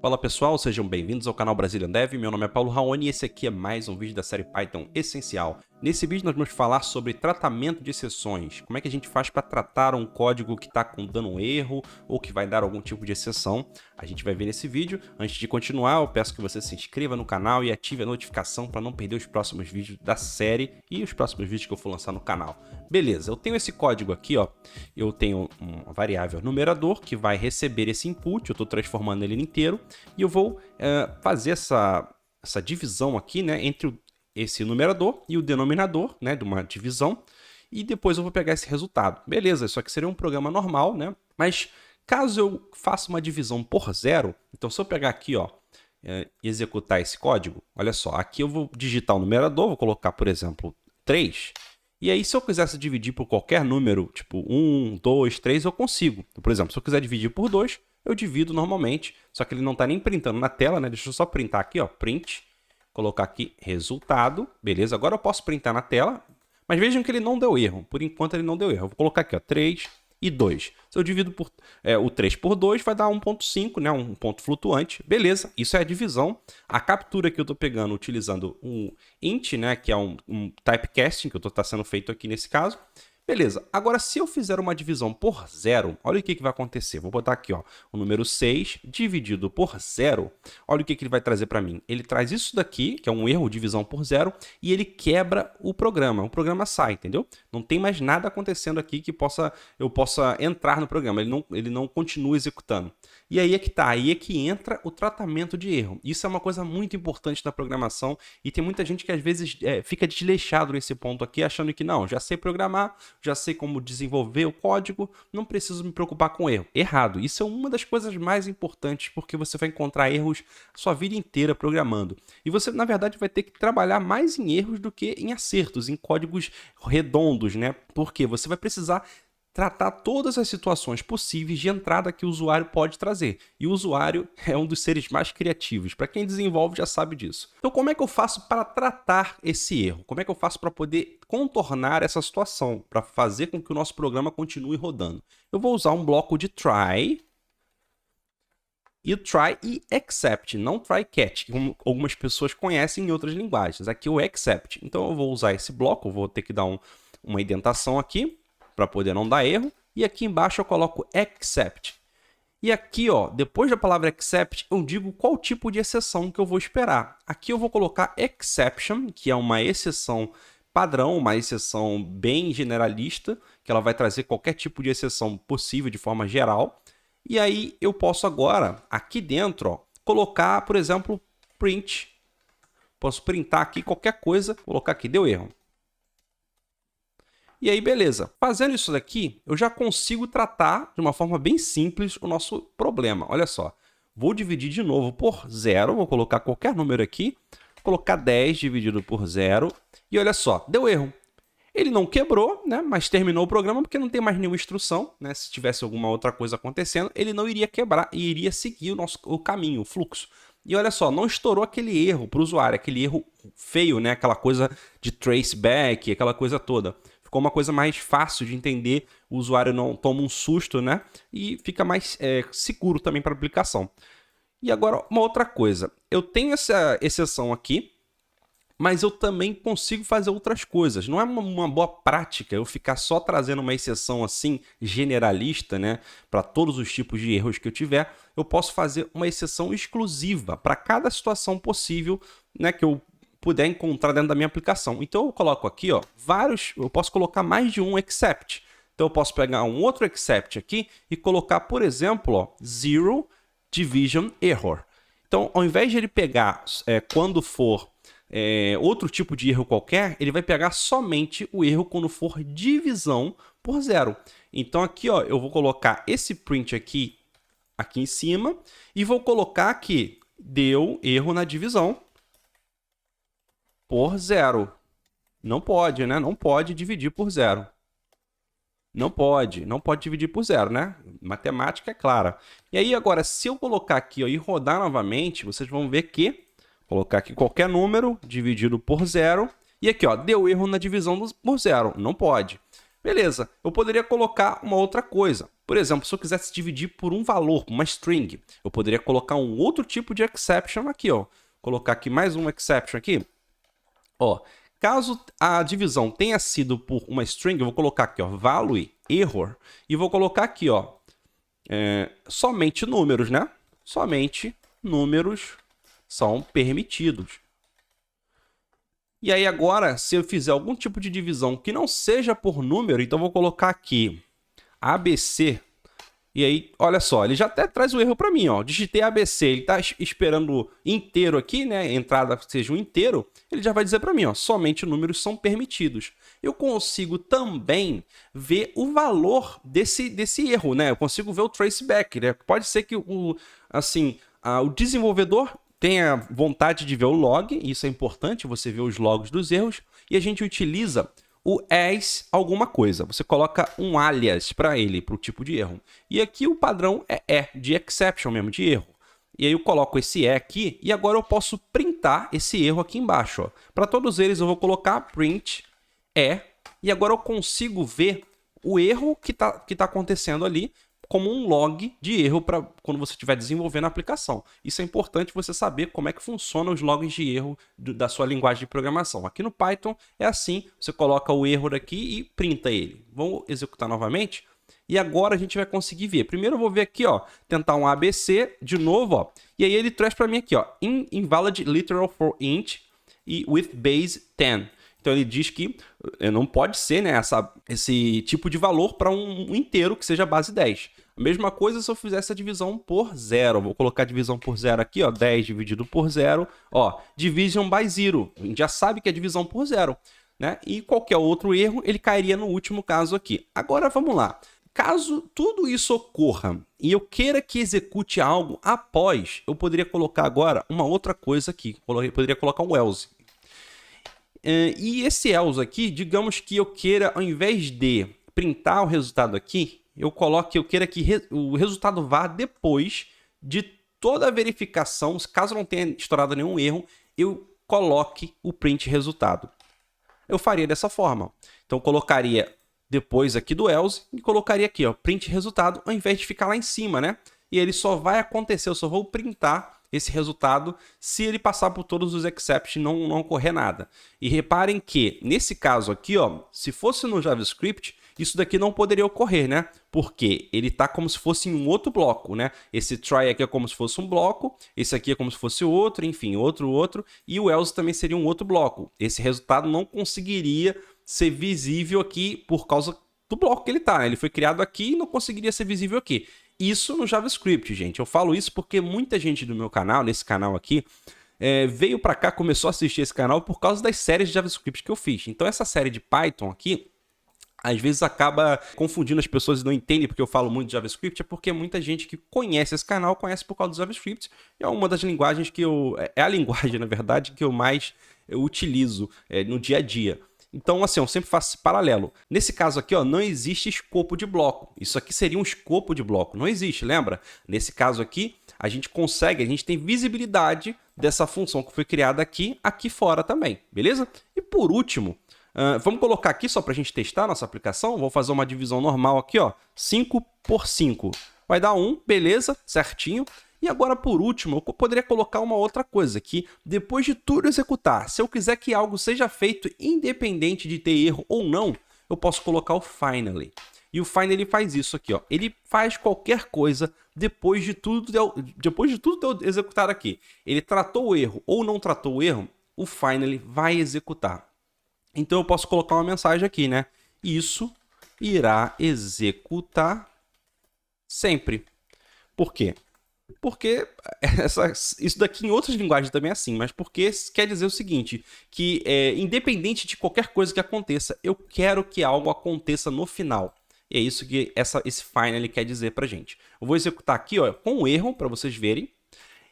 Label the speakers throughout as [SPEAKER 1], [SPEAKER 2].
[SPEAKER 1] Fala pessoal, sejam bem-vindos ao canal Brazilian Dev, meu nome é Paulo Raoni e esse aqui é mais um vídeo da série Python Essencial. Nesse vídeo nós vamos falar sobre tratamento de exceções, como é que a gente faz para tratar um código que está dando um erro ou que vai dar algum tipo de exceção. A gente vai ver nesse vídeo. Antes de continuar, eu peço que você se inscreva no canal e ative a notificação para não perder os próximos vídeos da série e os próximos vídeos que eu for lançar no canal. Beleza, eu tenho esse código aqui, ó. Eu tenho uma variável numerador que vai receber esse input, eu estou transformando ele inteiro, e eu vou fazer essa divisão aqui, né, entre esse numerador e o denominador, né, de uma divisão, e depois eu vou pegar esse resultado. Beleza, isso aqui seria um programa normal, né? Mas caso eu faça uma divisão por zero, então se eu pegar aqui, ó, e executar esse código, olha só, aqui eu vou digitar o numerador, vou colocar, por exemplo, 3, e aí se eu quisesse dividir por qualquer número, tipo 1, 2, 3, eu consigo. Por exemplo, se eu quiser dividir por 2, eu divido normalmente, só que ele não está nem printando na tela, né? Deixa eu só printar aqui, ó, print, colocar aqui resultado, beleza? Agora eu posso printar na tela, mas vejam que ele não deu erro, por enquanto ele não deu erro. Eu vou colocar aqui, ó, 3 e 2. Se eu divido por, o 3 por 2, vai dar 1.5, né? Um ponto flutuante, beleza? Isso é a divisão. A captura que eu estou pegando utilizando um int, né? Que é um typecasting que está sendo feito aqui nesse caso. Beleza, agora se eu fizer uma divisão por zero, olha o que vai acontecer. Vou botar aqui, ó, o número 6 dividido por zero. Olha o que ele vai trazer para mim. Ele traz isso daqui, que é um erro, divisão por zero, e ele quebra o programa sai, entendeu? Não tem mais nada acontecendo aqui que eu possa entrar no programa, ele não continua executando. E aí é que tá, aí é que entra o tratamento de erro. Isso é uma coisa muito importante na programação e tem muita gente que às vezes fica desleixado nesse ponto aqui, achando que não, já sei programar, já sei como desenvolver o código, não preciso me preocupar com erro. Errado. Isso é uma das coisas mais importantes, porque você vai encontrar erros sua vida inteira programando. E você, na verdade, vai ter que trabalhar mais em erros do que em acertos, em códigos redondos, né? Porque você vai precisar tratar todas as situações possíveis de entrada que o usuário pode trazer. E o usuário é um dos seres mais criativos. Para quem desenvolve já sabe disso. Então como é que eu faço para tratar esse erro? Como é que eu faço para poder contornar essa situação? Para fazer com que o nosso programa continue rodando? Eu vou usar um bloco de try. E o try e except, não try catch, como algumas pessoas conhecem em outras linguagens. Aqui o except. Então eu vou usar esse bloco, eu vou ter que dar uma indentação aqui, para poder não dar erro, e aqui embaixo eu coloco except. E aqui, ó, depois da palavra except, eu digo qual tipo de exceção que eu vou esperar. Aqui eu vou colocar exception, que é uma exceção padrão, uma exceção bem generalista, que ela vai trazer qualquer tipo de exceção possível de forma geral. E aí eu posso agora, aqui dentro, ó, colocar, por exemplo, print. Posso printar aqui qualquer coisa, colocar aqui, deu erro. E aí, beleza. Fazendo isso daqui, eu já consigo tratar de uma forma bem simples o nosso problema. Olha só. Vou dividir de novo por zero. Vou colocar qualquer número aqui. Vou colocar 10 dividido por zero. E olha só, deu erro. Ele não quebrou, né? Mas terminou o programa porque não tem mais nenhuma instrução, né? Se tivesse alguma outra coisa acontecendo, ele não iria quebrar e iria seguir o caminho, o fluxo. E olha só, não estourou aquele erro para o usuário, aquele erro feio, né? Aquela coisa de traceback, aquela coisa toda. Ficou uma coisa mais fácil de entender, o usuário não toma um susto, né? E fica mais seguro também para a aplicação. E agora, uma outra coisa. Eu tenho essa exceção aqui, mas eu também consigo fazer outras coisas. Não é uma boa prática eu ficar só trazendo uma exceção assim, generalista, né? Para todos os tipos de erros que eu tiver. Eu posso fazer uma exceção exclusiva para cada situação possível, né? Que eu puder encontrar dentro da minha aplicação. Então eu coloco aqui, ó, eu posso colocar mais de um except. Então eu posso pegar um outro except aqui e colocar, por exemplo, ó, zero division error. Então, ao invés de ele pegar quando for outro tipo de erro qualquer, ele vai pegar somente o erro quando for divisão por zero. Então aqui, ó, eu vou colocar esse print aqui em cima e vou colocar que deu erro na divisão por zero. Não pode, né? Não pode dividir por zero. Não pode dividir por zero, né? Matemática é clara. E aí agora, se eu colocar aqui, ó, e rodar novamente, vocês vão ver que colocar aqui qualquer número dividido por zero. E aqui, ó, deu erro na divisão por zero. Não pode. Beleza, eu poderia colocar uma outra coisa. Por exemplo, se eu quisesse dividir por um valor, uma string, eu poderia colocar um outro tipo de exception aqui, ó. Colocar aqui mais um exception aqui. Ó, caso a divisão tenha sido por uma string, eu vou colocar aqui, ó, value error, e vou colocar aqui, ó, somente números, né? Somente números são permitidos. E aí agora, se eu fizer algum tipo de divisão que não seja por número, então eu vou colocar aqui ABC. E aí, olha só, ele já até traz o erro para mim, ó. Digitei ABC, ele está esperando inteiro aqui, né? A entrada seja um inteiro, ele já vai dizer para mim, ó, somente números são permitidos. Eu consigo também ver o valor desse erro, né? Eu consigo ver o traceback, né? Pode ser que o desenvolvedor tenha vontade de ver o log, isso é importante, você ver os logs dos erros, e a gente utiliza o as alguma coisa. Você coloca um alias para ele, para o tipo de erro. E aqui o padrão é de exception mesmo, de erro. E aí eu coloco esse aqui, e agora eu posso printar esse erro aqui embaixo. Para todos eles eu vou colocar print e agora eu consigo ver o erro que tá acontecendo ali, como um log de erro para quando você estiver desenvolvendo a aplicação. Isso é importante você saber como é que funcionam os logs de erro da sua linguagem de programação. Aqui no Python é assim, você coloca o erro daqui e printa ele. Vamos executar novamente. E agora a gente vai conseguir ver. Primeiro eu vou ver aqui, ó, tentar um ABC de novo, ó. E aí ele traz para mim aqui, ó, invalid literal for int e with base 10. Então ele diz que não pode ser, né, esse tipo de valor para um inteiro que seja base 10. A mesma coisa se eu fizesse a divisão por zero. Vou colocar a divisão por zero aqui, ó, 10 dividido por zero, ó, division by zero. A gente já sabe que é divisão por zero, né? E qualquer outro erro, ele cairia no último caso aqui. Agora vamos lá. Caso tudo isso ocorra e eu queira que execute algo após, eu poderia colocar agora uma outra coisa aqui. Eu poderia colocar um else. E esse else aqui, digamos que eu queira, ao invés de printar o resultado aqui, eu queira que o resultado vá depois de toda a verificação, caso não tenha estourado nenhum erro, eu coloque o print resultado. Eu faria dessa forma. Então, eu colocaria depois aqui do else e colocaria aqui, ó, print resultado, ao invés de ficar lá em cima, né? E ele só vai acontecer, eu só vou printar esse resultado se ele passar por todos os exceptions e não ocorrer nada. E reparem que, nesse caso aqui, ó, se fosse no JavaScript, isso daqui não poderia ocorrer, né? Porque ele está como se fosse em um outro bloco, né? Esse try aqui é como se fosse um bloco, esse aqui é como se fosse outro, enfim, outro, e o else também seria um outro bloco. Esse resultado não conseguiria ser visível aqui por causa do bloco que ele está, né? Ele foi criado aqui e não conseguiria ser visível aqui. Isso no JavaScript, gente. Eu falo isso porque muita gente do meu canal, nesse canal aqui, veio para cá, começou a assistir esse canal por causa das séries de JavaScript que eu fiz. Então essa série de Python aqui, às vezes acaba confundindo as pessoas e não entendem porque eu falo muito de JavaScript, é porque muita gente que conhece esse canal conhece por causa do JavaScript. É uma das linguagens que é a linguagem, na verdade, que eu mais utilizo no dia a dia. Então, assim, eu sempre faço esse paralelo. Nesse caso aqui, ó, não existe escopo de bloco. Isso aqui seria um escopo de bloco. Não existe, lembra? Nesse caso aqui, a gente tem visibilidade dessa função que foi criada aqui fora também, beleza? E por último, vamos colocar aqui só para a gente testar a nossa aplicação. Vou fazer uma divisão normal aqui, ó, 5 por 5. Vai dar 1, beleza, certinho. E agora, por último, eu poderia colocar uma outra coisa, que depois de tudo executar, se eu quiser que algo seja feito independente de ter erro ou não, eu posso colocar o finally. E o finally faz isso aqui, ó. Ele faz qualquer coisa depois de tudo eu executar aqui. Ele tratou o erro ou não tratou o erro, o finally vai executar. Então eu posso colocar uma mensagem aqui, né? Isso irá executar sempre. Por quê? Porque isso daqui em outras linguagens também é assim, mas porque quer dizer o seguinte, que independente de qualquer coisa que aconteça, eu quero que algo aconteça no final. E é isso que esse finally quer dizer pra gente. Eu vou executar aqui, ó, com um erro, para vocês verem.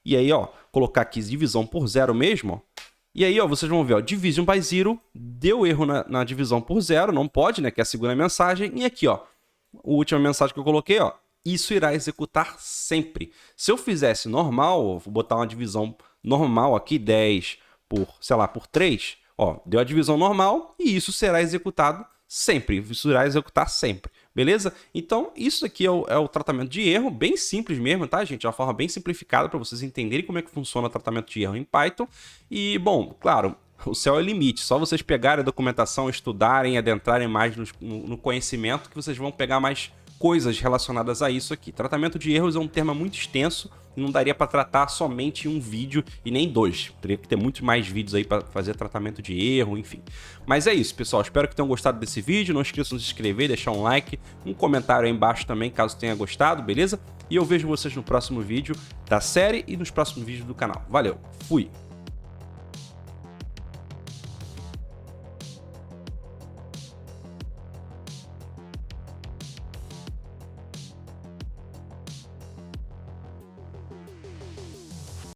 [SPEAKER 1] E aí, ó, colocar aqui divisão por zero mesmo, ó. E aí, ó, vocês vão ver, ó, division by zero, deu erro na divisão por zero, não pode, né, que é a segunda mensagem. E aqui, ó, a última mensagem que eu coloquei, ó, isso irá executar sempre. Se eu fizesse normal, vou botar uma divisão normal aqui, 10 por, sei lá, por 3, ó, deu a divisão normal e isso será executado sempre, isso irá executar sempre, beleza? Então, isso aqui é o tratamento de erro, bem simples mesmo, tá, gente? É uma forma bem simplificada para vocês entenderem como é que funciona o tratamento de erro em Python. E, bom, claro, o céu é o limite, só vocês pegarem a documentação, estudarem, adentrarem mais no conhecimento que vocês vão pegar mais coisas relacionadas a isso aqui. Tratamento de erros é um termo muito extenso e não daria para tratar somente em um vídeo e nem dois. Teria que ter muitos mais vídeos aí para fazer tratamento de erro, enfim. Mas é isso, pessoal. Espero que tenham gostado desse vídeo. Não esqueçam de se inscrever, deixar um like, um comentário aí embaixo também, caso tenha gostado, beleza? E eu vejo vocês no próximo vídeo da série e nos próximos vídeos do canal. Valeu, fui!